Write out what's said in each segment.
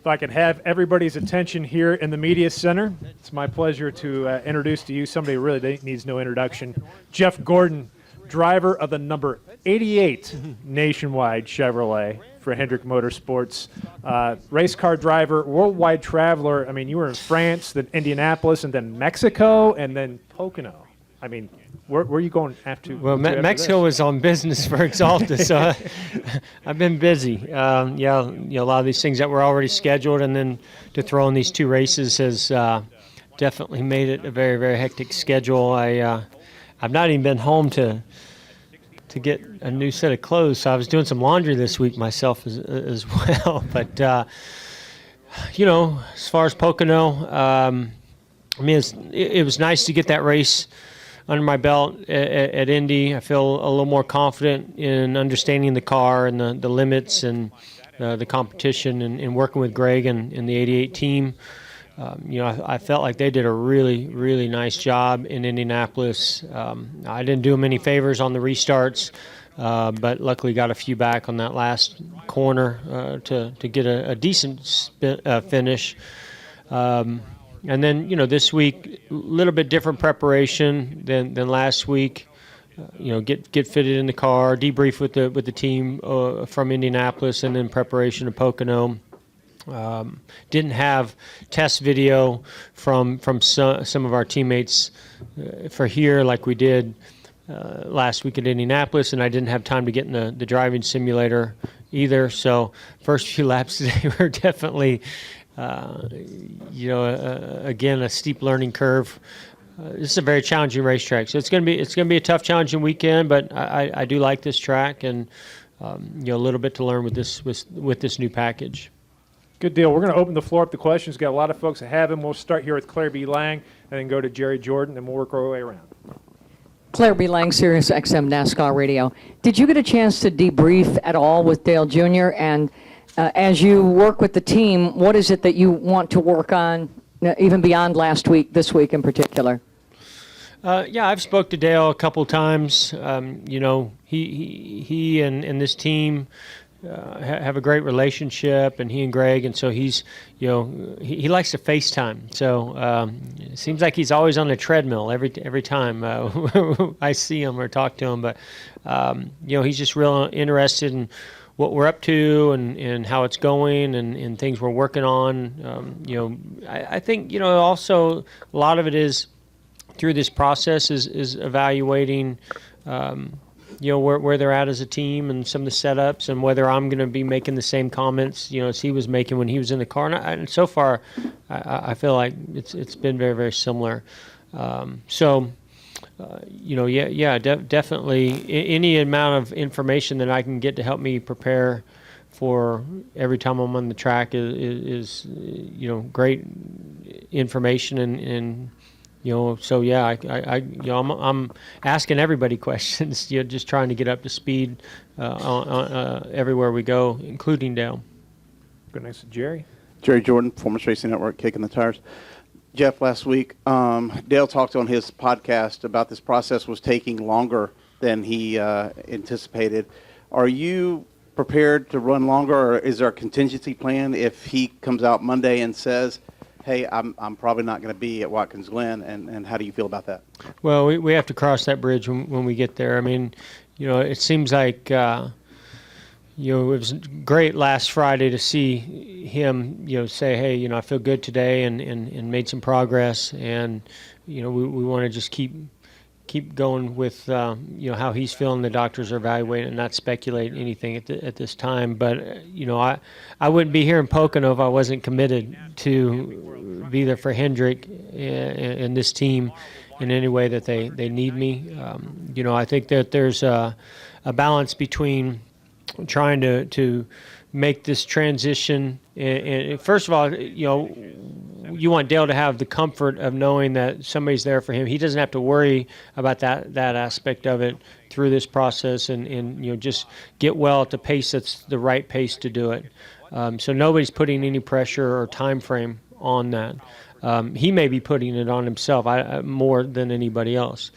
If I could have everybody's attention here in the media center, it's my pleasure to introduce to you somebody who really needs no introduction. Jeff Gordon, driver of the number 88 Nationwide Chevrolet for Hendrick Motorsports. Race car driver, worldwide traveler. I mean, you were in France, then Indianapolis, and then Mexico, and then Pocono. I mean, where are you going after? Well, Mexico was on business for Exalta, so I've been busy. A lot of these things that were already scheduled, and then to throw in these two races has definitely made it a very, very hectic schedule. I've not even been home to get a new set of clothes, so I was doing some laundry this week myself as well. But as far as Pocono, it was nice to get that race under my belt at Indy. I feel a little more confident in understanding the car and the limits and the competition, and working with Greg and the 88 team. I felt like they did a really, really nice job in Indianapolis. I didn't do them any favors on the restarts, but luckily got a few back on that last corner to get a decent finish. And then, this week, a little bit different preparation than last week. Get fitted in the car, debrief with the team from Indianapolis, and then preparation of Pocono. Didn't have test video from some of our teammates for here like we did last week at Indianapolis, and I didn't have time to get in the driving simulator either. So first few laps today were definitely again, a steep learning curve. This is a very challenging racetrack, so it's going to be a tough, challenging weekend. But I do like this track, and a little bit to learn with this new package. Good deal. We're going to open the floor up to questions. Got a lot of folks that have them. We'll start here with Claire B. Lang, and then go to Jerry Jordan, and we'll work our way around. Claire B. Lang, Sirius XM NASCAR Radio. Did you get a chance to debrief at all with Dale Jr.? And as you work with the team, what is it that you want to work on, even beyond last week, this week in particular? I've spoke to Dale a couple times. He and this team have a great relationship, and he and Greg, and so he's, he likes to FaceTime. So it seems like he's always on the treadmill every time I see him or talk to him. But he's just real interested in what we're up to and how it's going and things we're working on. I think, also a lot of it is through this process is evaluating, where they're at as a team and some of the setups, and whether I'm going to be making the same comments, as he was making when he was in the car. And so far, I feel like it's been very, very similar. Definitely any amount of information that I can get to help me prepare for every time I'm on the track is great information, and I'm asking everybody questions, just trying to get up to speed everywhere we go, including Dale. Go next to Jerry. Jerry Jordan, Performance Racing Network, Kicking the Tires. Jeff, last week, Dale talked on his podcast about this process was taking longer than he anticipated. Are you prepared to run longer, or is there a contingency plan if he comes out Monday and says, hey, I'm probably not going to be at Watkins Glen, and how do you feel about that? Well, we have to cross that bridge when we get there. I mean, it seems like it was great last Friday to see him, say, hey, I feel good today and made some progress. And, we want to just keep going with, how he's feeling. The doctors are evaluating and not speculate anything at this time. But, I wouldn't be here in Pocono if I wasn't committed to be there for Hendrick and this team in any way that they need me. I think that there's a balance between trying to make this transition. And first of all, you want Dale to have the comfort of knowing that somebody's there for him. He doesn't have to worry about that aspect of it through this process, and just get well at the pace that's the right pace to do it. So nobody's putting any pressure or time frame on that. He may be putting it on himself more than anybody else.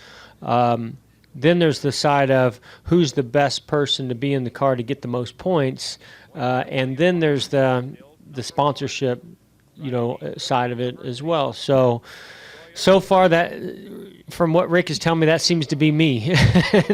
Then there's the side of who's the best person to be in the car to get the most points. And then there's the the sponsorship, side of it as well. So far, that from what Rick is telling me, that seems to be me.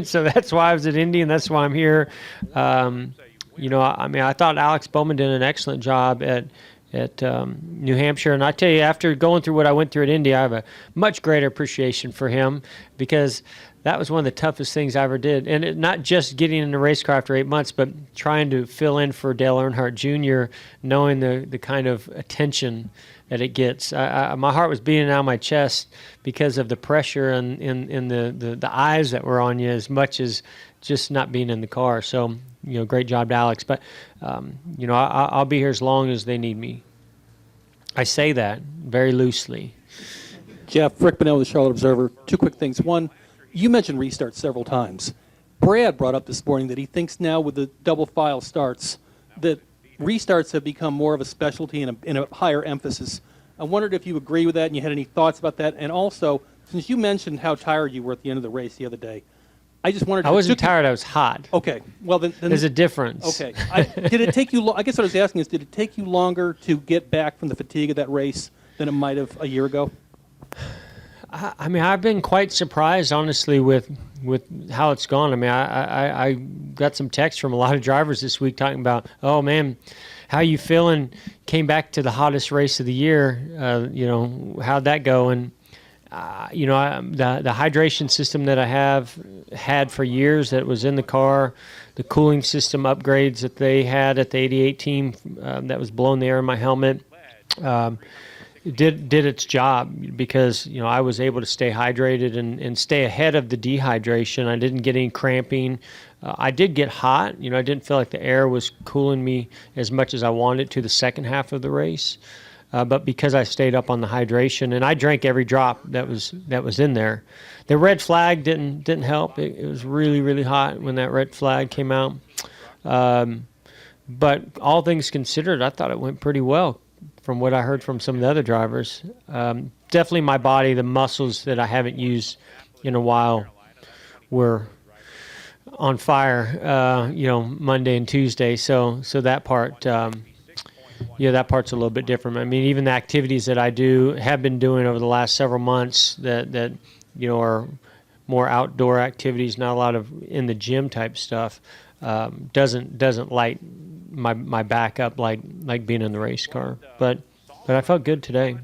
So that's why I was at Indy, and that's why I'm here. I thought Alex Bowman did an excellent job at New Hampshire, and I tell you, after going through what I went through at Indy, I have a much greater appreciation for him, because that was one of the toughest things I ever did. And not just getting in the race car after 8 months, but trying to fill in for Dale Earnhardt Jr., knowing the kind of attention that it gets. My heart was beating out of my chest because of the pressure and the eyes that were on you, as much as just not being in the car. So, great job to Alex. But, I'll be here as long as they need me. I say that very loosely. Jeff, Rick Bonnell with the Charlotte Observer. Two quick things. One, you mentioned restarts several times. Brad brought up this morning that he thinks now with the double file starts that restarts have become more of a specialty and a higher emphasis. I wondered if you agree with that and you had any thoughts about that. And also, since you mentioned how tired you were at the end of the race the other day, I just wondered. I wasn't tired. I was hot. Okay. Well, then there's a difference. Okay. Did it take you? I guess what I was asking is, did it take you longer to get back from the fatigue of that race than it might have a year ago? I've been quite surprised, honestly, with how it's gone. I got some texts from a lot of drivers this week talking about, oh man, how you feeling? Came back to the hottest race of the year. How'd that go? And the hydration system that I have had for years, that was in the car, the cooling system upgrades that they had at the 88 team, that was blowing the air in my helmet. Did its job, because I was able to stay hydrated and stay ahead of the dehydration. I didn't get any cramping. I did get hot. I didn't feel like the air was cooling me as much as I wanted to the second half of the race. But because I stayed up on the hydration, and I drank every drop that was in there. The red flag didn't help. It was really, really hot when that red flag came out. But all things considered, I thought it went pretty well, from what I heard from some of the other drivers. Definitely my body, the muscles that I haven't used in a while, were on fire, Monday and Tuesday. So that part, that part's a little bit different. Even the activities that I have been doing over the last several months that are more outdoor activities, not a lot of in the gym type stuff, doesn't light my back up like being in the race car. But I felt good today.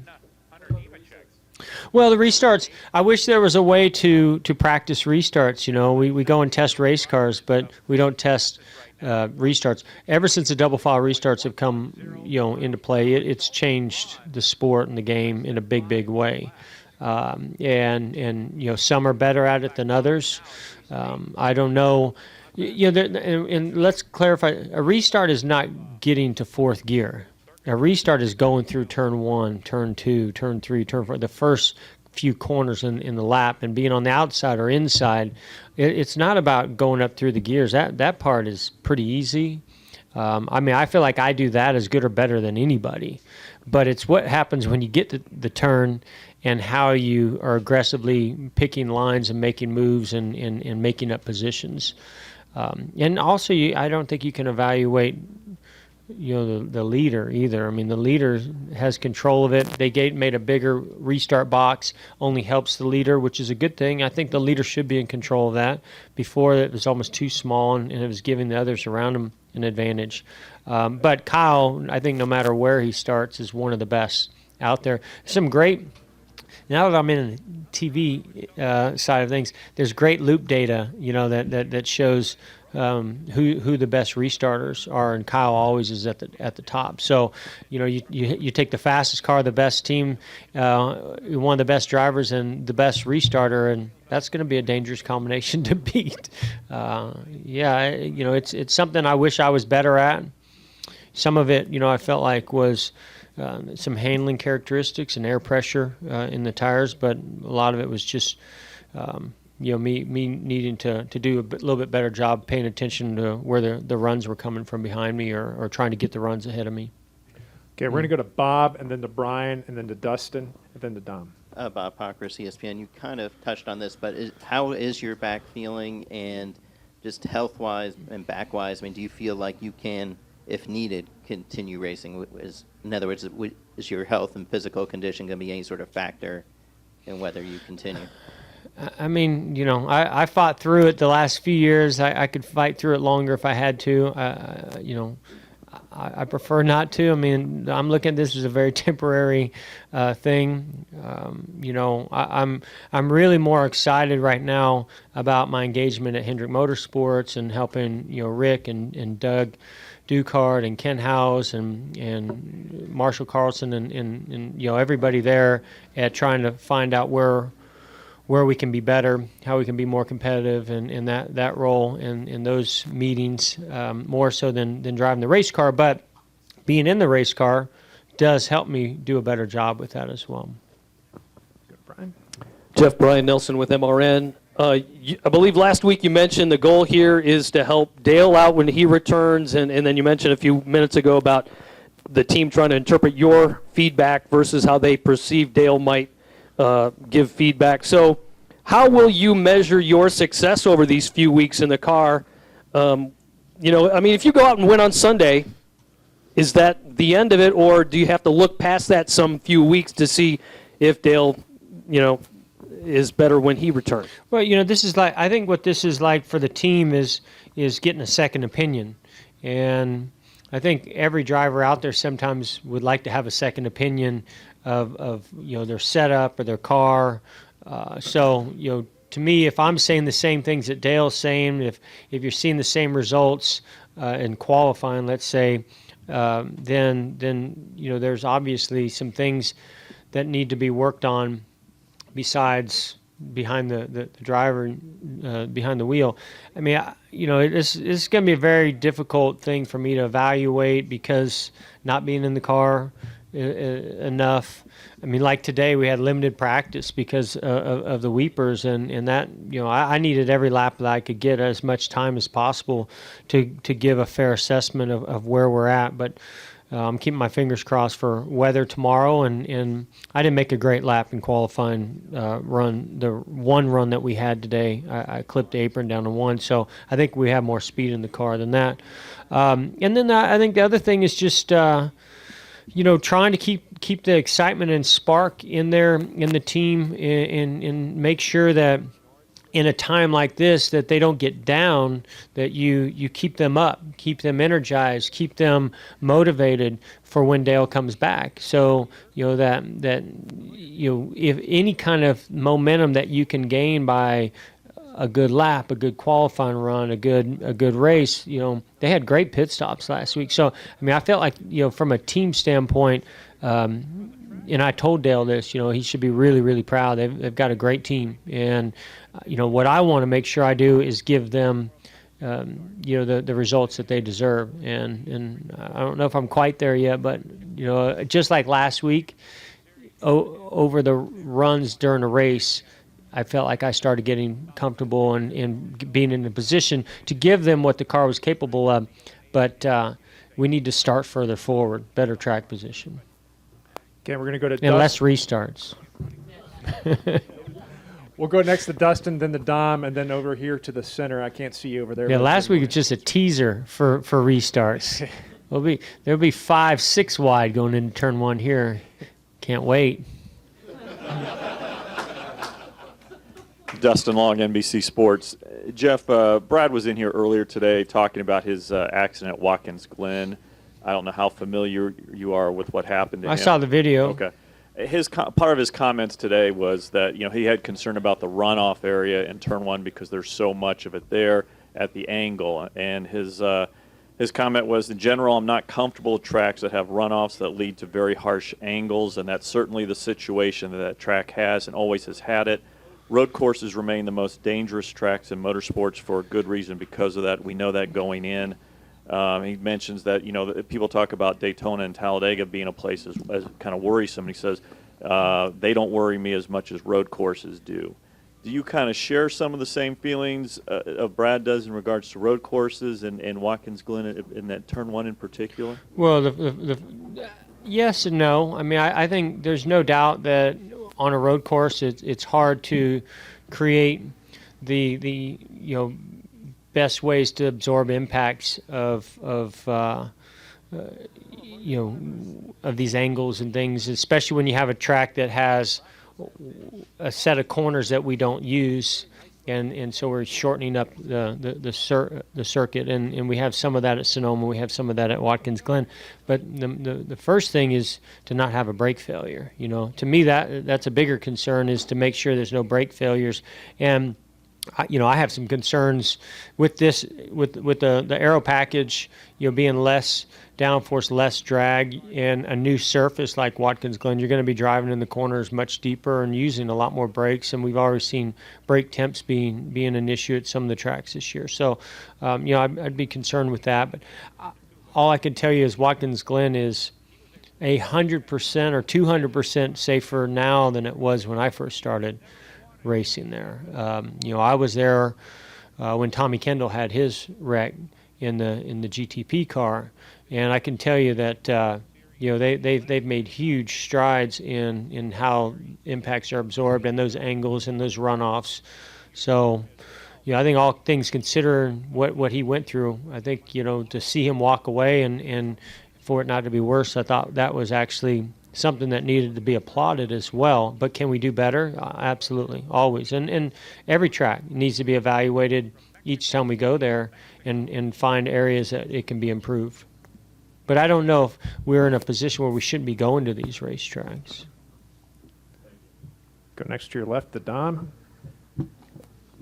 Well, the restarts, I wish there was a way to practice restarts. We go and test race cars, but we don't test restarts. Ever since the double file restarts have come into play, it's changed the sport and the game in a big way. And some are better at it than others. I don't know. And let's clarify, a restart is not getting to fourth gear. A restart is going through turn 1, turn 2, turn 3, turn 4, the first few corners in the lap, and being on the outside or inside. It's not about going up through the gears. That part is pretty easy. I feel like I do that as good or better than anybody. But it's what happens when you get to the turn and how you are aggressively picking lines and making moves and making up positions. And also, I don't think you can evaluate the leader either. The leader has control of it. They made a bigger restart box, only helps the leader, which is a good thing. I think the leader should be in control of that. Before, it was almost too small, and it was giving the others around him an advantage. But Kyle, I think no matter where he starts, is one of the best out there. Some great, now that I'm in the TV side of things, there's great loop data, that shows who the best restarters are, and Kyle always is at the top. So, you take the fastest car, the best team, one of the best drivers, and the best restarter, and that's going to be a dangerous combination to beat. It's something I wish I was better at. Some of it, I felt like was some handling characteristics and air pressure in the tires, but a lot of it was just me needing to do a little bit better job paying attention to where the runs were coming from behind me, or trying to get the runs ahead of me. Okay, we're going to go to Bob, and then to Brian, and then to Dustin, and then to Dom. Bob Pockris, ESPN. You kind of touched on this, but how is your back feeling, and just health-wise and back-wise? Do you feel like you can, if needed, continue racing? Is In other words, is your health and physical condition going to be any sort of factor in whether you continue? I mean, I fought through it the last few years. I could fight through it longer if I had to. I prefer not to. I mean, I'm looking at this as a very temporary thing. I'm really more excited right now about my engagement at Hendrick Motorsports and helping Rick and Doug Ducard and Ken Howes and Marshall Carlson and everybody there at trying to find out where we can be better, how we can be more competitive in that role in those meetings, more so than driving the race car. But being in the race car does help me do a better job with that as well. Brian? Jeff, Brian Nelson with MRN. I believe last week you mentioned the goal here is to help Dale out when he returns, and then you mentioned a few minutes ago about the team trying to interpret your feedback versus how they perceive Dale might give feedback. So how will you measure your success over these few weeks in the car? If you go out and win on Sunday, is that the end of it, or do you have to look past that some few weeks to see if Dale, is better when he returns? Well, I think what this is like for the team is getting a second opinion. And I think every driver out there sometimes would like to have a second opinion of their setup or their car. To me, if I'm saying the same things that Dale's saying, if you're seeing the same results in qualifying, let's say, then there's obviously some things that need to be worked on besides behind the driver, behind the wheel. I mean, it's going to be a very difficult thing for me to evaluate because not being in the car enough. I mean, like today we had limited practice because of the weepers, and that I needed every lap that I could get as much time as possible to give a fair assessment of where we're at. But I'm keeping my fingers crossed for weather tomorrow, and I didn't make a great lap in qualifying run. The one run that we had today, I clipped the apron down to 1, so I think we have more speed in the car than that. And then I think the other thing is just trying to keep the excitement and spark in there in the team, and make sure that in a time like this that they don't get down, that you keep them up, keep them energized, keep them motivated for when Dale comes back. So that if any kind of momentum that you can gain by a good lap, a good qualifying run, a good race. They had great pit stops last week. So I mean, I felt like from a team standpoint, and I told Dale this, he should be really, really proud. They've got a great team, and what I want to make sure I do is give them the results that they deserve. And I don't know if I'm quite there yet, but just like last week, over the runs during a race, I felt like I started getting comfortable and being in a position to give them what the car was capable of. But we need to start further forward, better track position. Okay, we're going to go to and Dustin. less restarts. We'll go next to Dustin, then to Dom, and then over here to the center. I can't see you over there. Yeah, last week was just a teaser for restarts. There'll be 5-6 wide going into turn 1 here. Can't wait. Dustin Long, NBC Sports. Jeff, Brad was in here earlier today talking about his accident at Watkins Glen. I don't know how familiar you are with what happened to him. I saw the video. Okay. Part of his comments today was that he had concern about the runoff area in turn 1 because there's so much of it there at the angle. And his comment was, in general, I'm not comfortable with tracks that have runoffs that lead to very harsh angles, and that's certainly the situation that track has and always has had it. Road courses remain the most dangerous tracks in motorsports for a good reason because of that. We know that going in. He mentions that, people talk about Daytona and Talladega being a place as kind of worrisome. He says, they don't worry me as much as road courses do. Do you kind of share some of the same feelings of Brad does in regards to road courses and Watkins Glen in that turn 1 in particular? Well, the yes and no. I mean, I think there's no doubt that on a road course, it's hard to create the best ways to absorb impacts of of these angles and things, especially when you have a track that has a set of corners that we don't use. And so we're shortening up the circuit, and we have some of that at Sonoma, we have some of that at Watkins Glen. But the first thing is to not have a brake failure. To me that's a bigger concern, is to make sure there's no brake failures. And I have some concerns with this, with the aero package, being less downforce, less drag, and a new surface like Watkins Glen. You're going to be driving in the corners much deeper and using a lot more brakes, and we've already seen brake temps being an issue at some of the tracks this year. So, I'd be concerned with that. But all I can tell you is Watkins Glen is 100% or 200% safer now than it was when I first started racing there. I was there when Tommy Kendall had his wreck in the GTP car, and I can tell you that they've made huge strides in how impacts are absorbed and those angles and those runoffs. So, I think all things considered, what he went through, I think to see him walk away and for it not to be worse, I thought that was actually something that needed to be applauded as well. But can we do better? Absolutely, always. And every track needs to be evaluated each time we go there and find areas that it can be improved. But I don't know if we're in a position where we shouldn't be going to these racetracks. Go next to your left to Dom.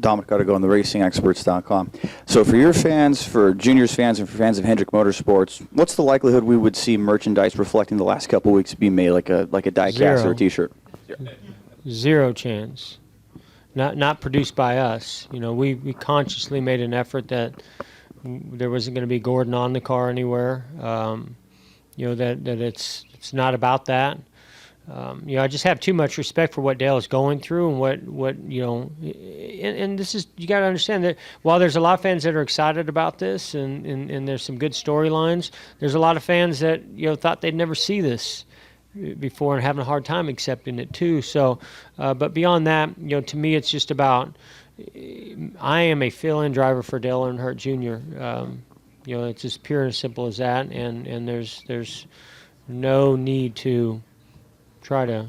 Dominic Artigo on the RacingExperts.com. So for your fans, for Junior's fans, and for fans of Hendrick Motorsports, what's the likelihood we would see merchandise reflecting the last couple of weeks be made, like a die-cast or a T-shirt? Zero chance. Not produced by us. We consciously made an effort that there wasn't going to be Gordon on the car anywhere. That it's not about that. I just have too much respect for what Dale is going through and what and this is, you got to understand that while there's a lot of fans that are excited about this and there's some good storylines, there's a lot of fans that thought they'd never see this before and having a hard time accepting it too. So, but beyond that, to me, it's just about, I am a fill-in driver for Dale Earnhardt Jr. It's as pure and simple as that, and there's no need to try to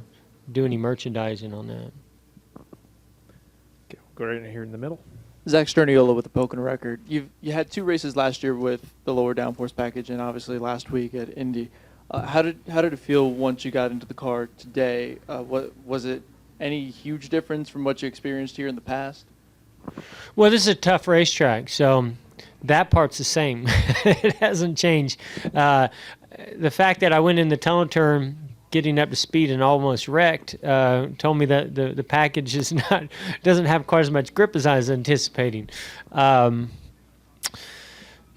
do any merchandising on that. Okay, go right in here in the middle. Zach Sterniola with the Pocono record. You had 2 races last year with the lower downforce package, and obviously last week at Indy. How did it feel once you got into the car today? What was it? Any huge difference from what you experienced here in the past? Well, this is a tough racetrack, so that part's the same. It hasn't changed. The fact that I went in the tunnel turn getting up to speed and almost wrecked told me that the package doesn't have quite as much grip as I was anticipating.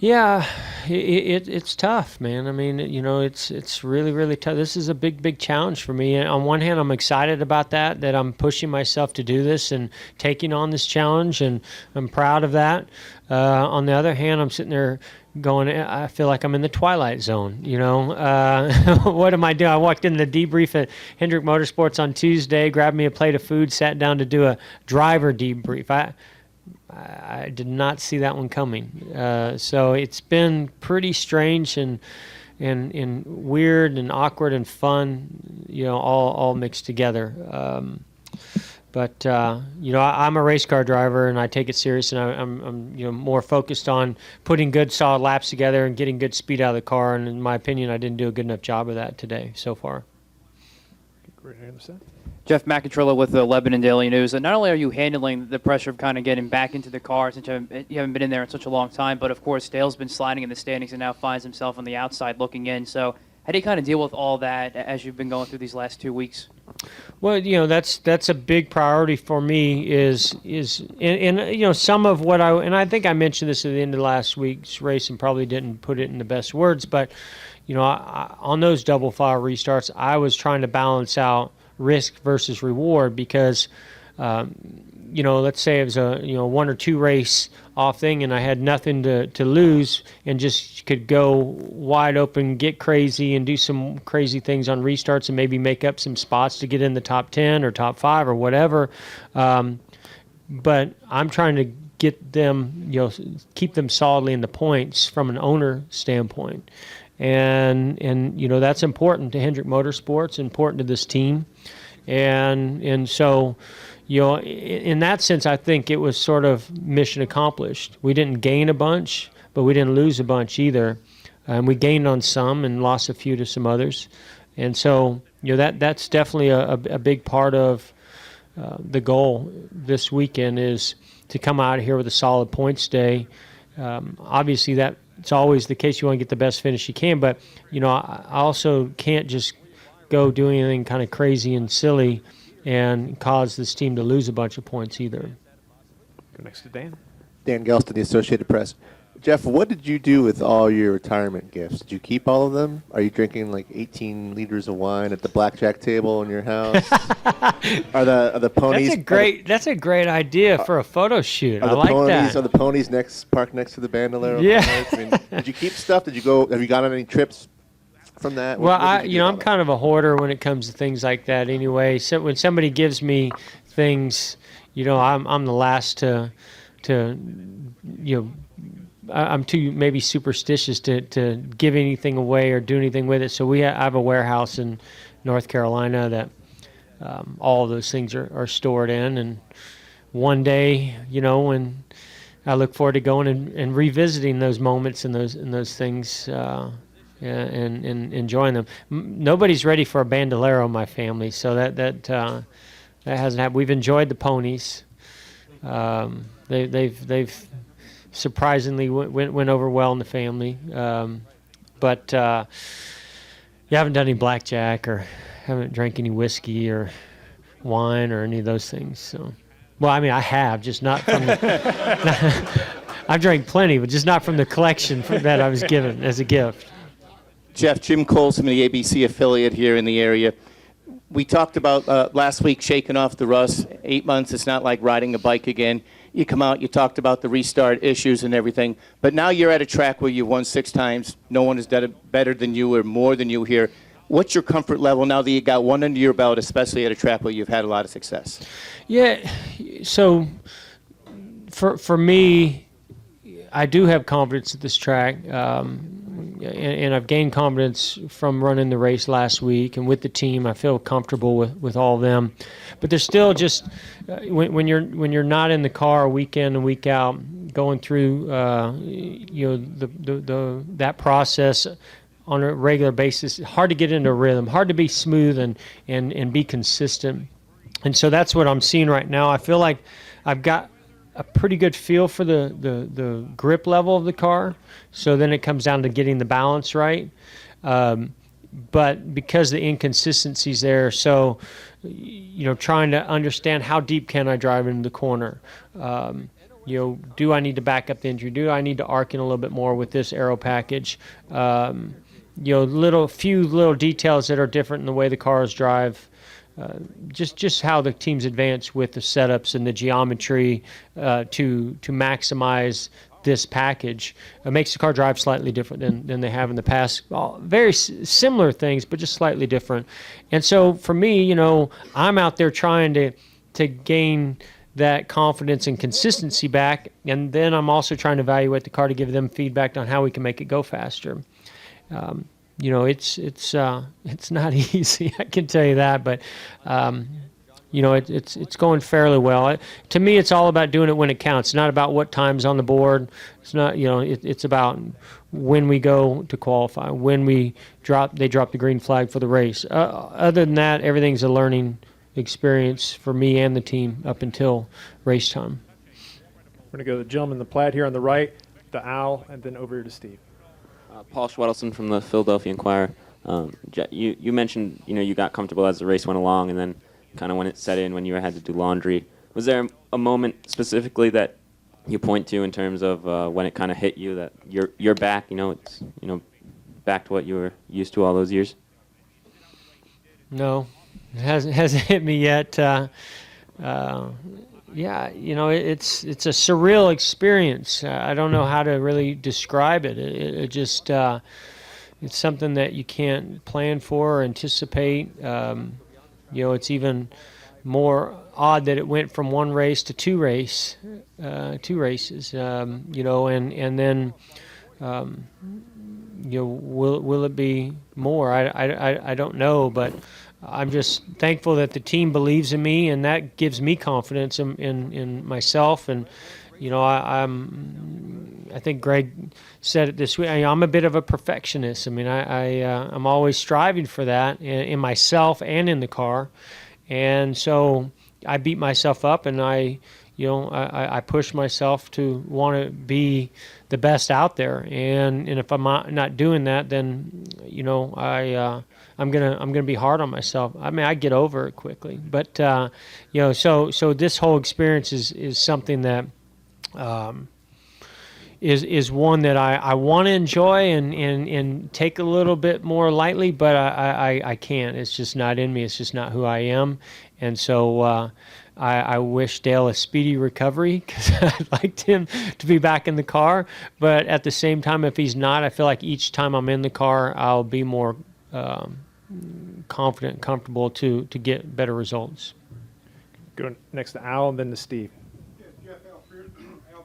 It's tough, man. I mean, it's really, really tough. This is a big challenge for me. And on one hand, I'm excited about that I'm pushing myself to do this and taking on this challenge, and I'm proud of that. On the other hand, I'm sitting there going, I feel like I'm in the twilight zone, What am I doing? I walked in the debrief at Hendrick Motorsports on Tuesday, grabbed me a plate of food, sat down to do a driver debrief. I did not see that one coming. So it's been pretty strange and weird and awkward and fun, all mixed together. But I'm a race car driver, and I take it serious, and I'm more focused on putting good, solid laps together and getting good speed out of the car. And in my opinion, I didn't do a good enough job of that today so far. Right here on the side. Jeff McIntrilla with the Lebanon Daily News. And not only are you handling the pressure of kind of getting back into the car since you haven't been in there in such a long time, but of course Dale's been sliding in the standings and now finds himself on the outside looking in. So how do you kind of deal with all that as you've been going through these last 2 weeks? Well, that's a big priority for me is some of what I think I mentioned this at the end of last week's race and probably didn't put it in the best words, but on those double file restarts, I was trying to balance out risk versus reward because let's say it was a 1 or 2 race off thing and I had nothing to lose and just could go wide open, get crazy and do some crazy things on restarts and maybe make up some spots to get in the top 10 or top 5 or whatever. But I'm trying to get them, keep them solidly in the points from an owner standpoint. and you know that's important to Hendrick Motorsports, important to this team, and so. You know, in that sense, I think it was sort of mission accomplished. We didn't gain a bunch, but we didn't lose a bunch either. We gained on some and lost a few to some others. And so, you know, that's definitely a big part of the goal this weekend is to come out of here with a solid points day. Obviously, that's always the case. You want to get the best finish you can. But, you know, I also can't just go do anything kind of crazy and silly and cause this team to lose a bunch of points either. Go next to Dan. Dan Gelston, the Associated Press. Jeff, what did you do with all your retirement gifts? Did you keep all of them? Are you drinking like 18 liters of wine at the blackjack table in your house? Are the ponies? That's a great idea for a photo shoot. I like ponies, that. Are the ponies parked next to the Bandolero? Yeah. I mean, did you keep stuff? Have you gone on any trips from that? Well, I'm that? kind of a hoarder when it comes to things like that anyway. So when somebody gives me things, you know, I'm the last to you know, I'm too maybe superstitious to give anything away or do anything with it. So I have a warehouse in North Carolina that all of those things are stored in. And one day, you know, when I look forward to going and revisiting those moments and those things and enjoying them. Nobody's ready for a bandolero in my family, so that hasn't happened. We've enjoyed the ponies. They've surprisingly went over well in the family, but you haven't done any blackjack or haven't drank any whiskey or wine or any of those things. So, well, I mean, I have, just not from the. I've drank plenty, but just not from the collection that I was given as a gift. Jeff, Jim Coles from the ABC affiliate here in the area. We talked about last week shaking off the rust. 8 months, it's not like riding a bike again. You come out, you talked about the restart issues and everything, but now you're at a track where you've won 6 times. No one has done it better than you or more than you here. What's your comfort level now that you got one under your belt, especially at a track where you've had a lot of success? Yeah, so for me, I do have confidence at this track, and I've gained confidence from running the race last week, and with the team, I feel comfortable with all of them. But there's still just when you're not in the car week in and week out, going through you know that process on a regular basis, hard to get into a rhythm, hard to be smooth and be consistent. And so that's what I'm seeing right now. I feel like I've got a pretty good feel for the grip level of the car. So then it comes down to getting the balance right. But because the inconsistency's there, so, you know, trying to understand how deep can I drive into the corner? You know, do I need to back up the engine? Do I need to arc in a little bit more with this aero package? You know, few little details that are different in the way the cars drive. Just how the teams advance with the setups and the geometry to maximize this package makes the car drive slightly different than they have in the past. Very similar things, but just slightly different. And so for me, you know, I'm out there trying to gain that confidence and consistency back, and then I'm also trying to evaluate the car to give them feedback on how we can make it go faster. You know, it's not easy, I can tell you that, but you know, it's going fairly well. To me, it's all about doing it when it counts. It's not about what time's on the board. It's not, you know, it's about when we go to qualify, when they drop the green flag for the race. Other than that, everything's a learning experience for me and the team up until race time. We're going to go to the gentleman in the plaid here on the right, the owl, and then over here to Steve. Paul Schwedelson from the Philadelphia Inquirer. You mentioned, you know, you got comfortable as the race went along, and then kind of when it set in, when you had to do laundry. Was there a moment specifically that you point to in terms of when it kind of hit you that you're back? You know, it's, you know, back to what you were used to all those years. No, it hasn't hit me yet. Yeah, you know, it's a surreal experience. I don't know how to really describe it. It just it's something that you can't plan for or anticipate. You know, it's even more odd that it went from one race to two races. You know, and then will it be more? I don't know, but I'm just thankful that the team believes in me, and that gives me confidence in myself. And I think Greg said it this week. I'm a bit of a perfectionist. I mean, I'm always striving for that in myself and in the car, and so I beat myself up, and I push myself to want to be the best out there. And if I'm not doing that, then I'm gonna be hard on myself. I mean, I get over it quickly, but so this whole experience is something that is one that I want to enjoy and take a little bit more lightly, but I can't. It's just not in me. It's just not who I am, and so. I wish Dale a speedy recovery because I'd like him to be back in the car. But at the same time, if he's not, I feel like each time I'm in the car, I'll be more confident and comfortable to get better results. Go next to Al and then to Steve. Jeff, Al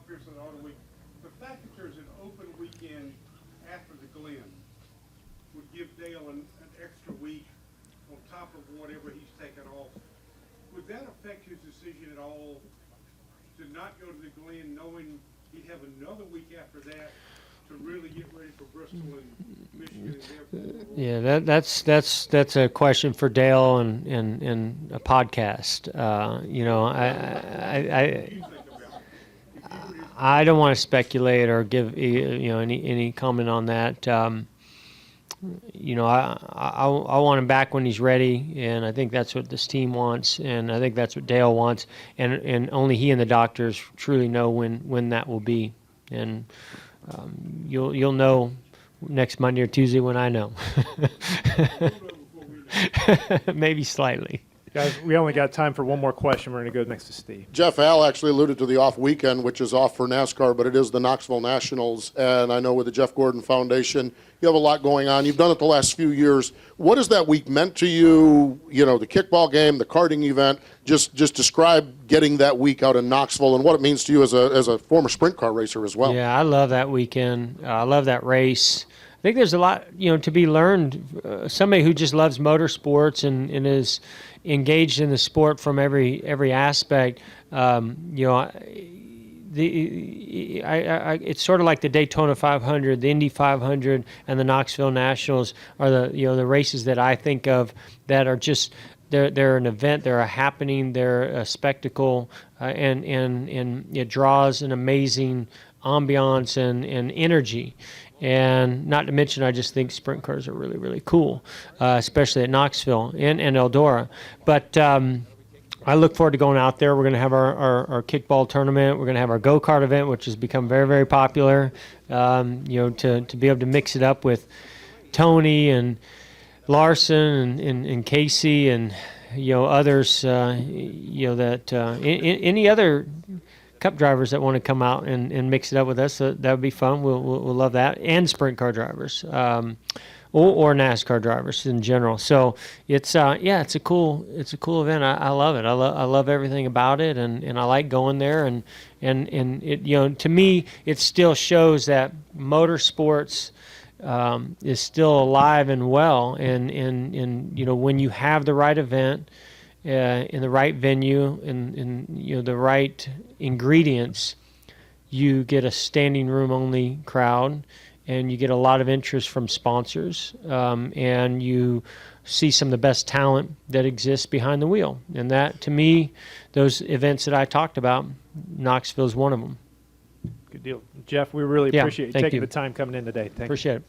Pearson, Auto Week. The fact that there's an open weekend after the Glen would give Dale an extra week on top of whatever he's taken off. Would that affect his decision at all to not go to the Glen, knowing he'd have another week after that to really get ready for Bristol and Michigan and therefore? Yeah, that's a question for Dale and a podcast. I don't want to speculate or give any comment on that. I want him back when he's ready, and I think that's what this team wants, and I think that's what Dale wants, and only he and the doctors truly know when that will be, and you'll know next Monday or Tuesday when I know. Maybe slightly. Guys, we only got time for one more question. We're going to go next to Steve. Jeff, Al actually alluded to the off weekend, which is off for NASCAR, but it is the Knoxville Nationals. And I know with the Jeff Gordon Foundation, you have a lot going on. You've done it the last few years. What has that week meant to you? The kickball game, the karting event. Just describe getting that week out in Knoxville and what it means to you as a former sprint car racer as well. Yeah, I love that weekend. I love that race. I think there's a lot, to be learned. Somebody who just loves motorsports and is engaged in the sport from every aspect. It's sort of like the Daytona 500, the Indy 500, and the Knoxville Nationals are the races that I think of that are just they're an event, they're a happening, they're a spectacle, and it draws an amazing ambiance and energy. And not to mention, I just think sprint cars are really, really cool, especially at Knoxville and Eldora. But I look forward to going out there. We're going to have our kickball tournament. We're going to have our go-kart event, which has become very, very popular, to be able to mix it up with Tony and Larson and Casey and, others, any other Cup drivers that want to come out and mix it up with us, that would be fun. We'll love that, and sprint car drivers, or NASCAR drivers in general. So it's a cool event. I love it. I love everything about it, and I like going there. And it to me it still shows that motorsports is still alive and well. And when you have the right event. In the right venue and the right ingredients, you get a standing room only crowd, and you get a lot of interest from sponsors, and you see some of the best talent that exists behind the wheel. And that, to me, those events that I talked about, Knoxville is one of them. Good deal, Jeff. We really appreciate you taking the time coming in today. Thank you. Appreciate it.